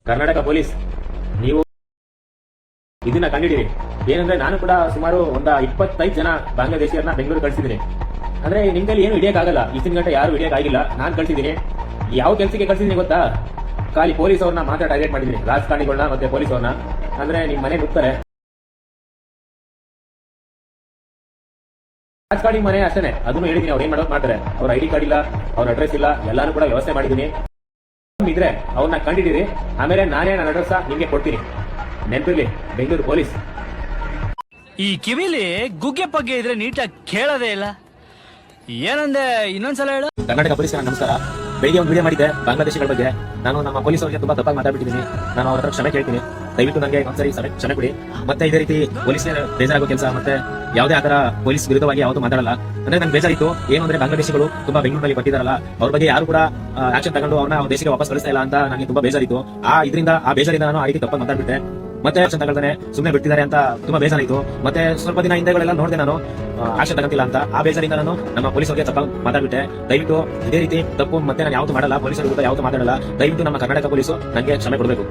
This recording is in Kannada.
ಕರ್ನಾಟಕ ಪೊಲೀಸ್, ನೀವು ಇದನ್ನ ಕಂಡಿದ್ದೀರಿ. ಏನಂದ್ರೆ ನಾನು ಕೂಡ ಸುಮಾರು 25 ಜನ ಬಾಂಗ್ಲಾದೇಶಿಯರನ್ನ ಬೆಂಗಳೂರು ಕಳಿಸಿದ್ದೀನಿ. ಅಂದ್ರೆ ನಿಮ್ದಲ್ಲಿ ಏನು ಹಿಡಿಯಕ್ಕಾಗಲ್ಲ, ಇಷ್ಟಿನ ಗಂಟೆ ಯಾರು ಹಿಡಿಯಕ್ಕಾಗಿಲ್ಲ. ನಾನು ಕಳಿಸಿದ್ದೀನಿ. ಯಾವ ಕೆಲಸಕ್ಕೆ ಕಳಿಸಿದ್ದೀನಿ ಗೊತ್ತಾ? ಖಾಲಿ ಪೊಲೀಸ್ ಅವ್ರನ್ನ ಮಾತ್ರ ಟಾರ್ಗೆಟ್ ಮಾಡಿದ್ದೀನಿ, ರಾಜಕಾರಣಿಗಳನ್ನ ಮತ್ತೆ ಪೊಲೀಸ್ ಅವ್ರನ್ನ. ಅಂದ್ರೆ ನಿಮ್ ಮನೆ ನುಗ್ತಾರೆ, ರಾಜಕಾರಣಿ ಮನೆ ಅಷ್ಟೇ. ಅದನ್ನು ಹೇಳಿದೀನಿ, ಅವ್ರು ಏನ್ ಮಾಡೋದು ಮಾಡ್ತಾರೆ. ಅವ್ರ ID ಕಾರ್ಡ್ ಇಲ್ಲ, ಅವ್ರ ಅಡ್ರೆಸ್ ಇಲ್ಲ, ಎಲ್ಲಾನು ಕೂಡ ವ್ಯವಸ್ಥೆ ಮಾಡಿದೀನಿ. ಇದ್ರೆ ಅವ್ರನ್ನ ಕಂಡಿದ್ದೀರಿ, ಆಮೇಲೆ ನಾನೇ ನನ್ನ ಅಡ್ರೆಸ್ ನಿಮ್ಗೆ ಕೊಡ್ತೀನಿ. ನೆನಪಿರ್ಲಿ, ಬೆಂಗಳೂರು ಪೊಲೀಸ್. ಈ ಕಿವಿಲಿ ಗುಗ್ಗೆ ಪಗ್ಗೆ ಇದ್ರೆ ನೀಟಾಗಿ ಕೇಳೋದೇ ಇಲ್ಲ. ಏನಂದೆ ಇನ್ನೊಂದ್ಸಲ ಹೇಳು. ಕರ್ನಾಟಕ ಪೊಲೀಸ್ ನಮಸ್ಕಾರ. ಬೆಳಿಗ್ಗೆ ಒಂದು ವಿಡಿಯೋ ಮಾಡಿದ್ದೆ ಬಾಂಗ್ಲಾದೇಶಿಗಳ ಬಗ್ಗೆ. ನಾನು ನಮ್ಮ ಪೊಲೀಸ್ ಅವರಿಗೆ ತುಂಬಾ ತಪ್ಪಾಗಿ ಮಾತಾಡ್ಬಿಟ್ಟಿದ್ದೀನಿ. ನಾನು ಅವ್ರ ಹತ್ರ ಕ್ಷಮೆ ಕೇಳ್ತೀನಿ. ದಯವಿಟ್ಟು ನನಗೆ ಒಂದ್ಸರಿ ಕ್ಷಮೆ ಕೊಡಿ. ಮತ್ತೆ ಇದೇ ರೀತಿ ಪೊಲೀಸ್ ಬೇಜಾರಾಗೋ ಕೆಲಸ ಮತ್ತೆ ಯಾವುದೇ ಆತರ ಪೊಲೀಸ್ ವಿರುದ್ಧವಾಗಿ ಯಾವುದು ಮಾತಾಡಲ್ಲ. ಅಂದ್ರೆ ನಂಗೆ ಬೇಜಾರಿತ್ತು ಏನು ಅಂದ್ರೆ ಬಾಂಗ್ಲಾದೇಶಿಗಳು ತುಂಬಾ ಬೆಂಗಳೂರಲ್ಲಿ ಬರ್ತಿದಾರಲ್ಲ, ಅವ್ರ ಬಗ್ಗೆ ಯಾರು ಕೂಡ ಆಕ್ಷನ್ ತಗೊಂಡು ಅವ್ರನ್ನ ಅವ್ರ ದೇಶಕ್ಕೆ ವಾಪಸ್ ಕಳಿಸ್ತಾ ಇಲ್ಲ ಅಂತ ನನಗೆ ತುಂಬಾ ಬೇಜಾರಿತ್ತು. ಆ ಬೇಜಾರಿಂದ ನಾನು ಆ ರೀತಿ ತಪ್ಪಾಗಿ ಮಾತಾಡ್ಬಿಟ್ಟೆ. ಮತ್ತೆ ಆಕ್ಷನ್ ತಗೊಳ್ತಾನೆ ಸುಮ್ಮನೆ ಬಿಡ್ತಿದ್ದಾರೆ ಅಂತ ತುಂಬಾ ಬೇಜಾರಿತ್ತು. ಮತ್ತೆ ಸ್ವಲ್ಪ ದಿನ ಹಿಂದೆಗಳೆಲ್ಲ ನೋಡಿದೆ ನಾನು ಆಕ್ಷನ್ ತಗೊಂತಿಲ್ಲ ಅಂತ. ಆ ಬೇಜಾರಿಂದ ನಾನು ನಮ್ಮ ಪೊಲೀಸ್ ಅವರಿಗೆ ತಪ್ಪಾಗಿ ಮಾತಾಡ್ಬಿಟ್ಟೆ. ದಯವಿಟ್ಟು ಇದೇ ರೀತಿ ತಪ್ಪು ಮತ್ತೆ ನಾನು ಯಾವ್ದು ಮಾಡಲ್ಲ, ಪೊಲೀಸರ ವಿರುದ್ಧ ಯಾವ್ದು ಮಾತಾಡಲ್ಲ. ದಯವಿಟ್ಟು ನಮ್ಮ ಕರ್ನಾಟಕ ಪೊಲೀಸು ನನಗೆ ಕ್ಷಮೆ ಕೊಡಬೇಕು.